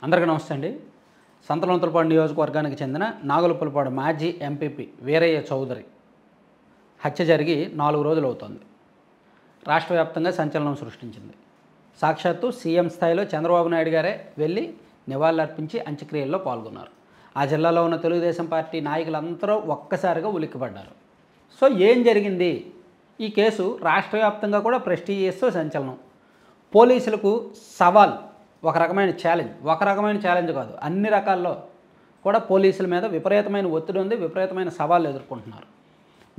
అందరికీ నమస్తే అండి. సంతనూతలపాడు నియోజకవర్గానికి చెందిన నాగులుపులపాడు మాజీ ఎంపీపీ వీరయ్య చౌదరి హత్య జరిగి 4 రోజులు అవుతోంది. రాష్ట్ర వ్యాప్తంగా సంచలనం సృష్టించింది. సాక్షాత్తు సీఎం స్థాయిలో చంద్రబాబు నాయుడు గారే వెళ్ళి నివాళులర్పించి అంత్యక్రియల్లో పాల్గొన్నారు. ఆ జిల్లాలో ఉన్న తెలుగుదేశం పార్టీ నాయకులందరూ ఒక్కసారిగా ఉలిక్కిపడ్డారు. సో ఏం జరిగింది? ఈ కేసు రాష్ట్ర వ్యాప్తంగా కూడా ప్రెస్టీజియస్ సంచలనం. పోలీసులకు సవాల్, ఒక రకమైన ఛాలెంజ్ కాదు, అన్ని రకాల్లో కూడా పోలీసుల మీద విపరీతమైన ఒత్తిడి ఉంది, విపరీతమైన సవాళ్ళు ఎదుర్కొంటున్నారు.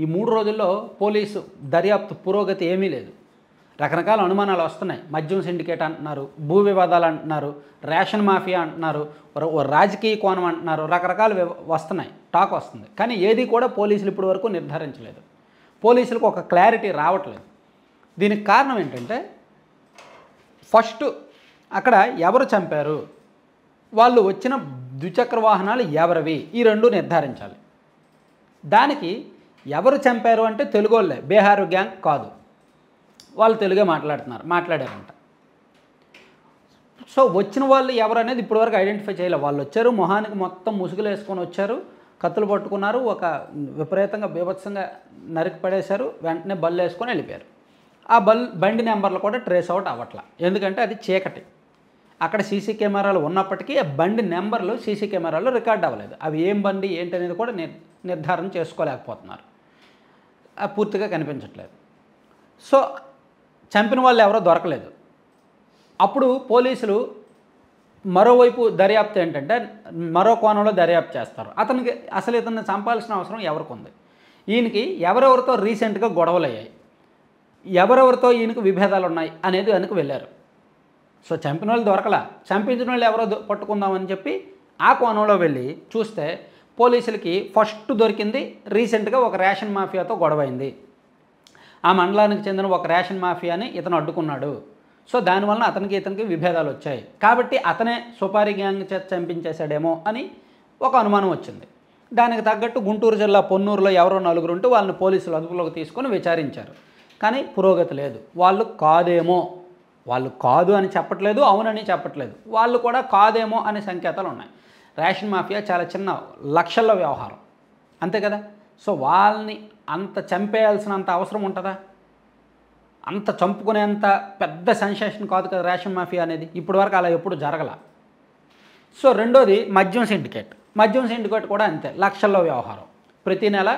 ఈ 3 రోజుల్లో పోలీసు దర్యాప్తు పురోగతి ఏమీ లేదు. రకరకాల అనుమానాలు వస్తున్నాయి. మద్యం సిండికేట్ అంటున్నారు, భూ వివాదాలు అంటున్నారు, రేషన్ మాఫియా అంటున్నారు, రాజకీయ కోణం అంటున్నారు, రకరకాలు వస్తున్నాయి, టాక్ వస్తుంది. కానీ ఏది కూడా పోలీసులు ఇప్పటి వరకు నిర్ధారించలేదు. పోలీసులకు ఒక క్లారిటీ రావట్లేదు. దీనికి కారణం ఏంటంటే, ఫస్ట్ అక్కడ ఎవరు చంపారు, వాళ్ళు వచ్చిన ద్విచక్ర వాహనాలు ఎవరివి, ఈ రెండు నిర్ధారించాలి. దానికి ఎవరు చంపారు అంటే తెలుగోళ్ళే, బీహారు గ్యాంగ్ కాదు, వాళ్ళు తెలుగే మాట్లాడారంట. సో వచ్చిన వాళ్ళు ఎవరు అనేది ఇప్పటివరకు ఐడెంటిఫై చేయలేదు. వాళ్ళు వచ్చారు, మొహానికి మొత్తం ముసుగులు వేసుకొని వచ్చారు, కత్తులు పట్టుకున్నారు, ఒక విపరీతంగా బీభత్సంగా నరికి పడేశారు, వెంటనే బళ్ళు వేసుకొని వెళ్ళిపోయారు. ఆ బండి నెంబర్లు కూడా ట్రేస్ అవుట్ అవ్వట్లా, ఎందుకంటే అది చీకటి. అక్కడ సీసీ కెమెరాలు ఉన్నప్పటికీ ఆ బండి నెంబర్లు సీసీ కెమెరాలో రికార్డ్ అవ్వలేదు. అవి ఏం బండి ఏంటి అనేది కూడా నిర్ధారణ చేసుకోలేకపోతున్నారు, పూర్తిగా కనిపించట్లేదు. సో చంపిన వాళ్ళు ఎవరో దొరకలేదు. అప్పుడు పోలీసులు మరోవైపు దర్యాప్తు ఏంటంటే, మరో కోణంలో దర్యాప్తు చేస్తారు. అతనికి అసలు ఇతన్ని చంపాల్సిన అవసరం ఎవరికి ఉంది, ఈయనకి ఎవరెవరితో రీసెంట్గా గొడవలు అయ్యాయి, ఎవరెవరితో ఈయనకు విభేదాలు ఉన్నాయి అనేది వెనక్కి వెళ్ళారు. సో చంపిన వాళ్ళు దొరకలా, చంపించిన వాళ్ళు ఎవరో పట్టుకుందామని చెప్పి ఆ కోణంలో వెళ్ళి చూస్తే పోలీసులకి ఫస్ట్ దొరికింది రీసెంట్గా ఒక రేషన్ మాఫియాతో గొడవైంది. ఆ మండలానికి చెందిన ఒక రేషన్ మాఫియాని ఇతను అడ్డుకున్నాడు. సో దానివల్ల ఇతనికి విభేదాలు వచ్చాయి, కాబట్టి అతనే సుపారీ గ్యాంగ్ చేత చంపించేశాడేమో అని ఒక అనుమానం వచ్చింది. దానికి తగ్గట్టు గుంటూరు జిల్లా పొన్నూరులో ఎవరో 4 ఉంటే వాళ్ళని పోలీసులు అదుపులోకి తీసుకొని విచారించారు. కానీ పురోగతి లేదు. వాళ్ళు కాదు అని చెప్పట్లేదు, అవునని చెప్పట్లేదు, వాళ్ళు కూడా కాదేమో అనే సంకేతాలు ఉన్నాయి. రేషన్ మాఫియా చాలా చిన్న లక్షల్లో వ్యవహారం, అంతే కదా. సో వాళ్ళని అంత చంపేయాల్సినంత అవసరం ఉంటుందా? అంత చంపుకునేంత పెద్ద సెన్సేషన్ కాదు కదా రేషన్ మాఫియా అనేది, ఇప్పటివరకు అలా ఎప్పుడు జరగల. సో రెండోది మద్యం సిండికేట్ కూడా అంతే, లక్షల్లో వ్యవహారం. ప్రతి నెల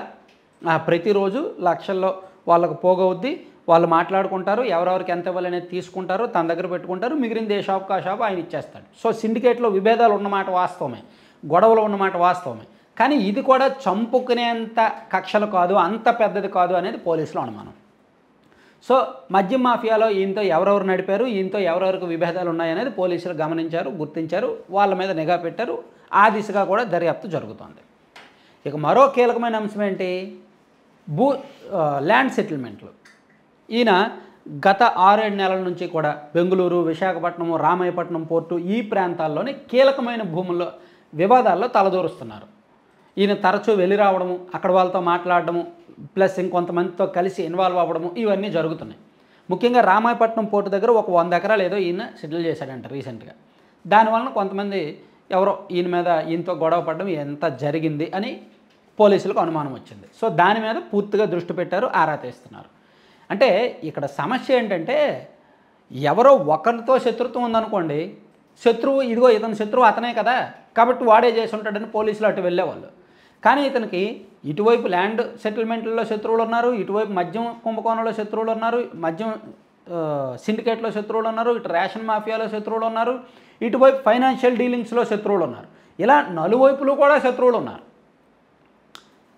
ప్రతిరోజు లక్షల్లో వాళ్ళకు పోగవుద్ది, వాళ్ళు మాట్లాడుకుంటారు, ఎవరెవరికి ఎంత ఇవ్వాలనేది తీసుకుంటారు, తన దగ్గర పెట్టుకుంటారు, మిగిలింది ఏ షాప్కి ఆ షాప్ ఆయన ఇచ్చేస్తాడు. సో సిండికేట్లో విభేదాలు ఉన్నమాట వాస్తవమే, గొడవలు ఉన్నమాట వాస్తవమే, కానీ ఇది కూడా చంపుకునేంత కక్షలు కాదు, అంత పెద్దది కాదు అనేది పోలీసుల అనుమానం. సో మద్యం మాఫియాలో ఈయనతో ఎవరెవరు నడిపారు, ఈయనతో ఎవరెవరికి విభేదాలు ఉన్నాయనేది పోలీసులు గమనించారు, గుర్తించారు, వాళ్ళ మీద నిఘా పెట్టారు. ఆ దిశగా కూడా దర్యాప్తు జరుగుతోంది. ఇక మరో కీలకమైన అంశం ఏంటి? ల్యాండ్ సెటిల్మెంట్లు. ఈయన గత 6-7 నెలల నుంచి కూడా బెంగళూరు, విశాఖపట్నం, రామాయపట్నం పోర్టు ఈ ప్రాంతాల్లోని కీలకమైన భూముల్లో వివాదాల్లో తలదూరుస్తున్నారు. ఈయన తరచూ వెళ్ళి రావడము, అక్కడ వాళ్ళతో మాట్లాడడము, ప్లస్ ఇంకొంతమందితో కలిసి ఇన్వాల్వ్ అవ్వడము, ఇవన్నీ జరుగుతున్నాయి. ముఖ్యంగా రామాయపట్నం పోర్టు దగ్గర ఒక 100 ఎకరాలు ఏదో ఈయన సెటిల్ చేశాడంట రీసెంట్గా. దానివలన కొంతమంది ఎవరో ఈయనతో గొడవ పడడం ఎంత జరిగింది అని పోలీసులకు అనుమానం వచ్చింది. సో దాని మీద పూర్తిగా దృష్టి పెట్టారు, ఆరా తీస్తున్నారు. అంటే ఇక్కడ సమస్య ఏంటంటే, ఎవరో ఒకరితో శత్రుత్వం ఉందనుకోండి, శత్రువు ఇదిగో ఇతని శత్రువు అతనే కదా, కాబట్టి వాడే చేసి ఉంటాడని పోలీసులు అటు వెళ్ళేవాళ్ళు. కానీ ఇతనికి ఇటువైపు ల్యాండ్ సెటిల్మెంట్లలో శత్రువులు ఉన్నారు, ఇటువైపు మద్యం కుంభకోణంలో శత్రువులు ఉన్నారు, మద్యం సిండికేట్లో శత్రువులు ఉన్నారు, ఇటు రేషన్ మాఫియాలో శత్రువులు ఉన్నారు, ఇటువైపు ఫైనాన్షియల్ డీలింగ్స్లో శత్రువులు ఉన్నారు. ఇలా నలువైపులు కూడా శత్రువులు ఉన్నారు.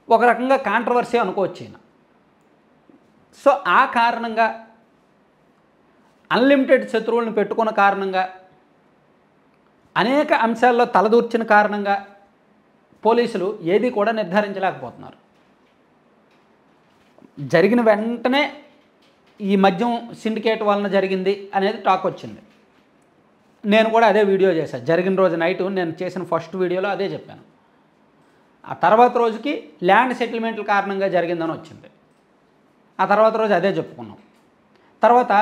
ఒక రకంగా కాంట్రవర్సీ అనుకోవచ్చు ఈయన. సో ఆ కారణంగా అన్లిమిటెడ్ శత్రువులను పెట్టుకున్న కారణంగా, అనేక అంశాల్లో తలదూర్చిన కారణంగా పోలీసులు ఏది కూడా నిర్ధారించలేకపోతున్నారు. జరిగిన వెంటనే ఈ మద్యం సిండికేట్ వలన జరిగింది అనేది టాక్ వచ్చింది. నేను కూడా అదే వీడియో చేశాను. జరిగిన రోజు నైటు నేను చేసిన ఫస్ట్ వీడియోలో అదే చెప్పాను. ఆ తర్వాత రోజుకి ల్యాండ్ సెటిల్మెంట్ల కారణంగా జరిగిందని వచ్చింది. ఆ తర్వాత రోజు అదే చెప్పుకున్నాం. తర్వాత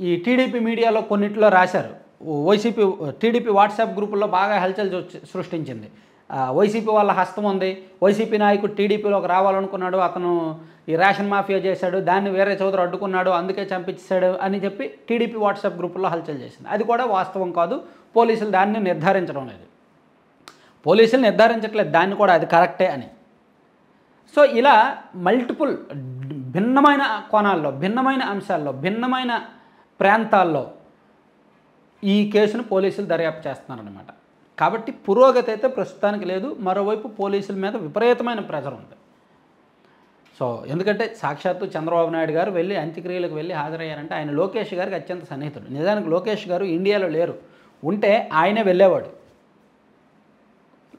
ఈ టీడీపీ మీడియాలో కొన్నిట్లో రాశారు, వైసీపీ టీడీపీ వాట్సాప్ గ్రూపుల్లో బాగా హల్చల్ సృష్టించింది. వైసీపీ వాళ్ళ హస్తం ఉంది, వైసీపీ నాయకుడు టీడీపీలోకి రావాలనుకున్నాడు, అతను ఈ రేషన్ మాఫియా చేశాడు, దాన్ని వీరయ్య చౌదరి అడ్డుకున్నాడు, అందుకే చంపించాడు అని చెప్పి టీడీపీ వాట్సాప్ గ్రూపుల్లో హల్చల్ చేసింది. అది కూడా వాస్తవం కాదు. పోలీసులు దాన్ని నిర్ధారించడం లేదు, పోలీసులు నిర్ధారించట్లేదు దాన్ని కూడా అది కరెక్టే అని. సో ఇలా మల్టిపుల్ భిన్నమైన కోణాల్లో, భిన్నమైన అంశాల్లో, భిన్నమైన ప్రాంతాల్లో ఈ కేసును పోలీసులు దర్యాప్తు చేస్తున్నారన్నమాట. కాబట్టి పురోగతి అయితే ప్రస్తుతానికి లేదు. మరోవైపు పోలీసుల మీద విపరీతమైన ప్రెజర్ ఉంది. సో ఎందుకంటే సాక్షాత్తు చంద్రబాబు నాయుడు గారు వెళ్ళి అంత్యక్రియలకు వెళ్ళి హాజరయ్యారంటే ఆయన లోకేష్ గారికి అత్యంత సన్నిహితుడు. నిజానికి లోకేష్ గారు ఇండియాలో లేరు, ఉంటే ఆయనే వెళ్ళేవాడు.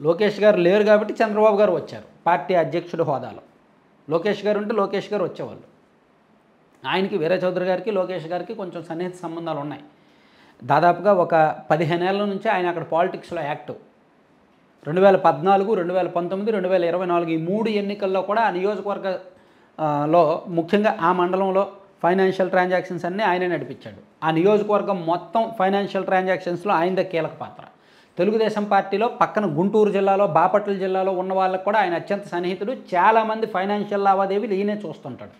లోకేష్ గారు లేరు కాబట్టి చంద్రబాబు గారు వచ్చారు పార్టీ అధ్యక్షుడి హోదాలో. లోకేష్ గారు ఉంటే లోకేష్ గారు వచ్చేవాళ్ళు. ఆయనకి వీరయ్య చౌదరి గారికి లోకేష్ గారికి కొంచెం సన్నిహిత సంబంధాలు ఉన్నాయి. దాదాపుగా ఒక 15 ఏళ్ల నుంచి ఆయన అక్కడ పాలిటిక్స్లో యాక్టివ్. 2014, 2019, 2024 ఈ 3 ఎన్నికల్లో కూడా ఆ నియోజకవర్గలో ముఖ్యంగా ఆ మండలంలో ఫైనాన్షియల్ ట్రాన్సాక్షన్స్ అన్నీ ఆయనే నడిపించాడు. ఆ నియోజకవర్గం మొత్తం ఫైనాన్షియల్ ట్రాన్సాక్షన్స్లో ఆయనదే కీలక పాత్ర. తెలుగుదేశం పార్టీలో పక్కన గుంటూరు జిల్లాలో, బాపట్ల జిల్లాలో ఉన్న వాళ్ళకు కూడా ఆయన అత్యంత సన్నిహితుడు. చాలామంది ఫైనాన్షియల్ లావాదేవీలు ఈయనే చూస్తుంటాడు.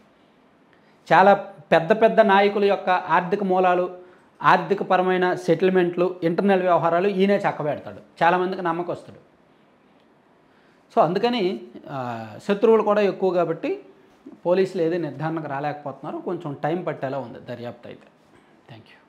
చాలా పెద్ద పెద్ద నాయకుల యొక్క ఆర్థిక మూలాలు, ఆర్థికపరమైన సెటిల్మెంట్లు, ఇంటర్నల్ వ్యవహారాలు ఈయనే చక్కబెడతాడు. చాలామందికి నమ్మకస్తుడు. సో అందుకని శత్రువులు కూడా ఎక్కువ కాబట్టి పోలీసులు ఏది నిర్ధారణకు రాలేకపోతున్నారు. కొంచెం టైం పట్టేలా ఉంది దర్యాప్తు అయితే. Thank you.